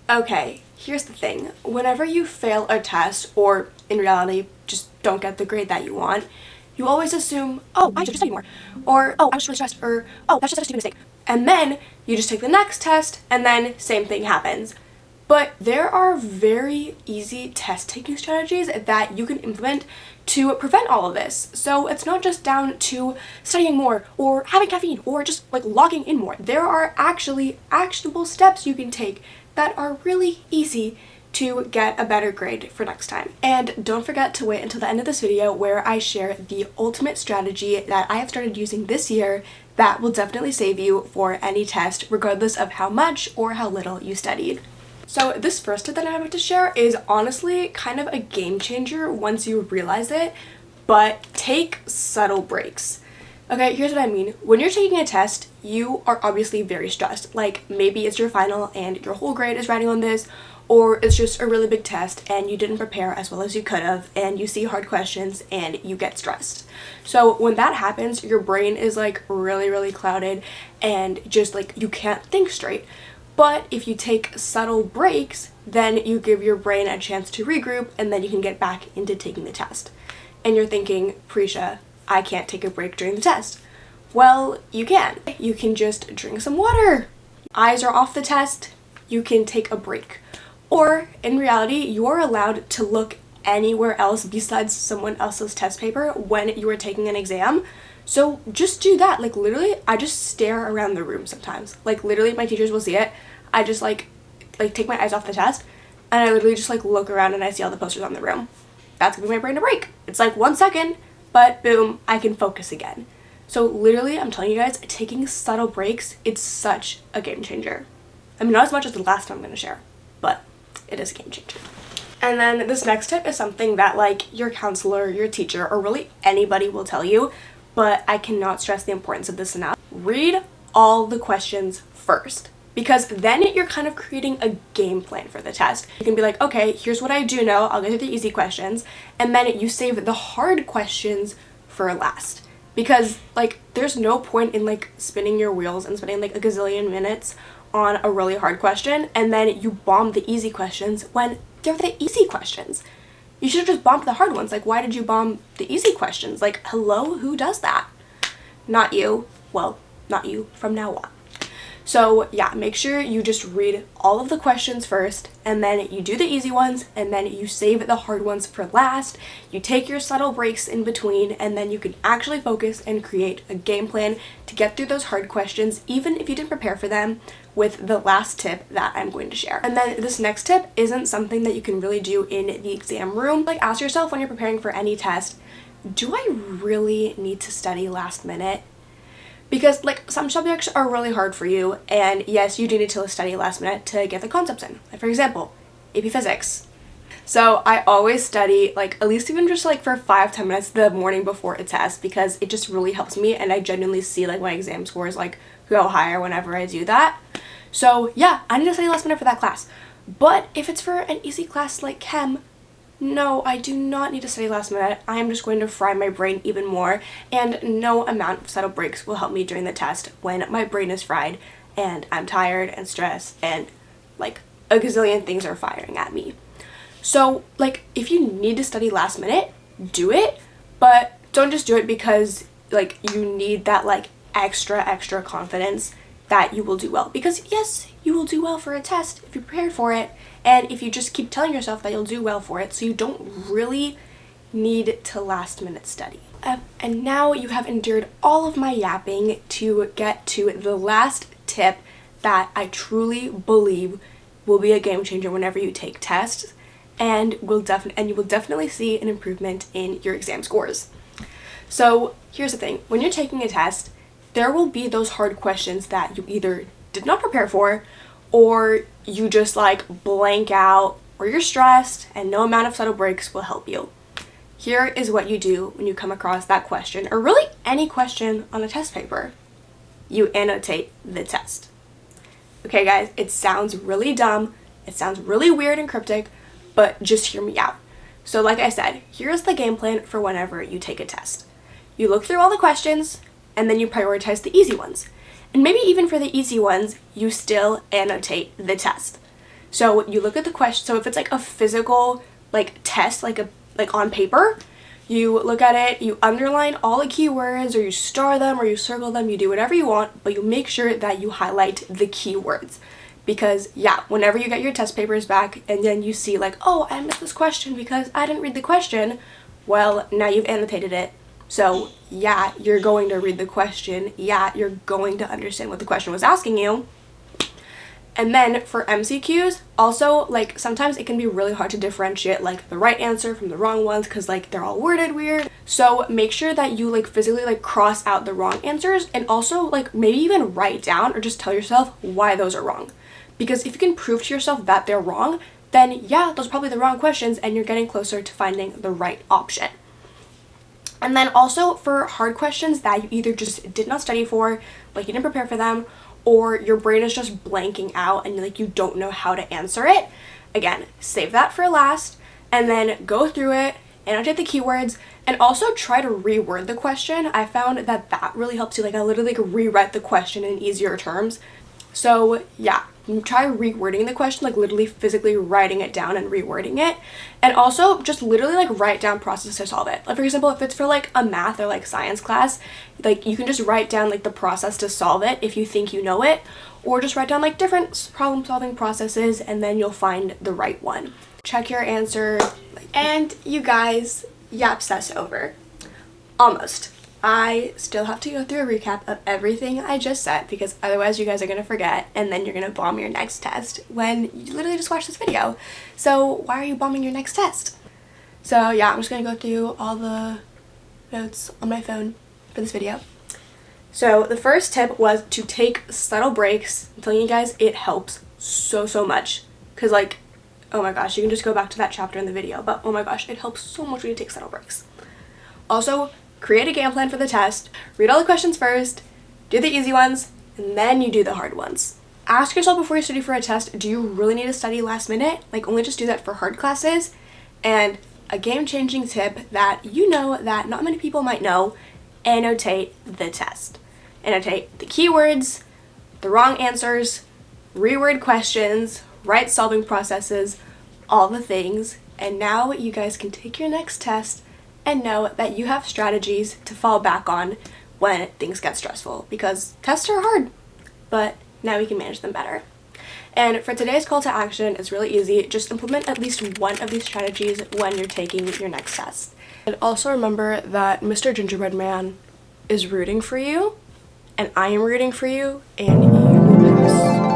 Okay, here's the thing. Whenever you fail a test, or in reality, just don't get the grade that you want, you always assume, oh, I should just study more. Or, oh, I was just really stressed. Or, oh, that's just such a stupid mistake. And then you just take the next test, and then same thing happens. But there are very easy test taking strategies that you can implement to prevent all of this. So it's not just down to studying more or having caffeine or just like logging in more. There are actually actionable steps you can take that are really easy to get a better grade for next time. And don't forget to wait until the end of this video where I share the ultimate strategy that I have started using this year that will definitely save you for any test regardless of how much or how little you studied. So this first tip that I have to share is honestly kind of a game changer once you realize it, but take subtle breaks. Okay, here's what I mean. When you're taking a test, you are obviously very stressed. Like maybe it's your final and your whole grade is riding on this, or it's just a really big test and you didn't prepare as well as you could have and you see hard questions and you get stressed. So when that happens, your brain is like really clouded and just like you can't think straight. But if you take subtle breaks, then you give your brain a chance to regroup and then you can get back into taking the test. And you're thinking, Prisha, I can't take a break during the test. Well, you can. You can just drink some water. Eyes are off the test, you can take a break. Or in reality, you're allowed to look anywhere else besides someone else's test paper when you are taking an exam. So just do that. Like literally, I just stare around the room sometimes. Like literally, my teachers will see it. I just like take my eyes off the test and I literally just like look around and I see all the posters on the room. That's giving my brain a break. It's like 1 second, but boom, I can focus again. So literally, I'm telling you guys, taking subtle breaks, it's such a game changer. I mean, not as much as the last one I'm gonna share, but it is a game changer. And then this next tip is something that like your counselor, your teacher, or really anybody will tell you, but I cannot stress the importance of this enough. Read all the questions first, because then you're kind of creating a game plan for the test. You can be like, okay, here's what I do know, I'll go through the easy questions, and then you save the hard questions for last. Because like there's no point in like spinning your wheels and spending like a gazillion minutes on a really hard question and then you bomb the easy questions when they're the easy questions. You should have just bombed the hard ones. Like, why did you bomb the easy questions? Like, hello, who does that? Not you. Well, not you from now on. So yeah, make sure you just read all of the questions first and then you do the easy ones and then you save the hard ones for last. You take your subtle breaks in between and then you can actually focus and create a game plan to get through those hard questions even if you didn't prepare for them, with the last tip that I'm going to share. And then this next tip isn't something that you can really do in the exam room. Like ask yourself when you're preparing for any test, do I really need to study last minute? Because like some subjects are really hard for you and yes, you do need to study last minute to get the concepts in. Like for example, AP Physics. So I always study like at least even just like for 5-10 minutes the morning before a test because it just really helps me and I genuinely see like my exam scores like go higher whenever I do that. So yeah, I need to study last minute for that class. But if it's for an easy class like chem, no, I do not need to study last minute. I am just going to fry my brain even more and no amount of subtle breaks will help me during the test when my brain is fried and I'm tired and stressed and like a gazillion things are firing at me. So like if you need to study last minute, do it, but don't just do it because like you need that like extra confidence that you will do well. Because yes, you will do well for a test if you're prepared for it and if you just keep telling yourself that you'll do well for it, so you don't really need to last minute study. And now you have endured all of my yapping to get to the last tip that I truly believe will be a game changer whenever you take tests and you will definitely see an improvement in your exam scores. So here's the thing, when you're taking a test, there will be those hard questions that you either did not prepare for or you just like blank out or you're stressed and no amount of subtle breaks will help you. Here is what you do when you come across that question or really any question on a test paper. You annotate the test. Okay guys, it sounds really dumb, it sounds really weird and cryptic, but just hear me out. So like I said, here's the game plan for whenever you take a test. You look through all the questions and then you prioritize the easy ones. And maybe even for the easy ones, you still annotate the test. So you look at the question. So if it's like a physical like test, like on paper, you look at it, you underline all the keywords, or you star them, or you circle them, you do whatever you want, but you make sure that you highlight the keywords. Because yeah, whenever you get your test papers back and then you see like, oh, I missed this question because I didn't read the question, well, now you've annotated it. So yeah, you're going to read the question. Yeah, you're going to understand what the question was asking you. And then for MCQs, also, like, sometimes it can be really hard to differentiate, like, the right answer from the wrong ones because, like, they're all worded weird. So make sure that you, like, physically, like, cross out the wrong answers, and also, like, maybe even write down or just tell yourself why those are wrong. Because if you can prove to yourself that they're wrong, then yeah, those are probably the wrong questions and you're getting closer to finding the right option. And then also for hard questions that you either just did not study for, like you didn't prepare for them, or your brain is just blanking out and like you don't know how to answer it, again, save that for last and then go through it, annotate the keywords, and also try to reword the question. I found that that really helps you. Like, I literally like rewrite the question in easier terms. So yeah, try rewording the question, like literally physically writing it down and rewording it. And also just literally like write down process to solve it. Like, for example, if it's for like a math or like science class, like you can just write down like the process to solve it if you think you know it, or just write down like different problem solving processes and then you'll find the right one. Check your answer. And you guys, yap's test over. Almost. I still have to go through a recap of everything I just said because otherwise you guys are going to forget and then you're going to bomb your next test when you literally just watched this video. So why are you bombing your next test? So yeah, I'm just going to go through all the notes on my phone for this video. So the first tip was to take subtle breaks. I'm telling you guys, it helps so much because, like, oh my gosh, you can just go back to that chapter in the video, but oh my gosh, it helps so much when you take subtle breaks. Also, create a game plan for the test, read all the questions first, do the easy ones, and then you do the hard ones. Ask yourself before you study for a test, do you really need to study last minute? Like, only just do that for hard classes. And a game-changing tip that you know that not many people might know, annotate the test. Annotate the keywords, the wrong answers, reword questions, right solving processes, all the things. And now you guys can take your next test and know that you have strategies to fall back on when things get stressful, because tests are hard, but now we can manage them better. And for today's call to action, it's really easy. Just implement at least one of these strategies when you're taking your next test. And also remember that Mr. Gingerbread Man is rooting for you, and I am rooting for you, and you will pass.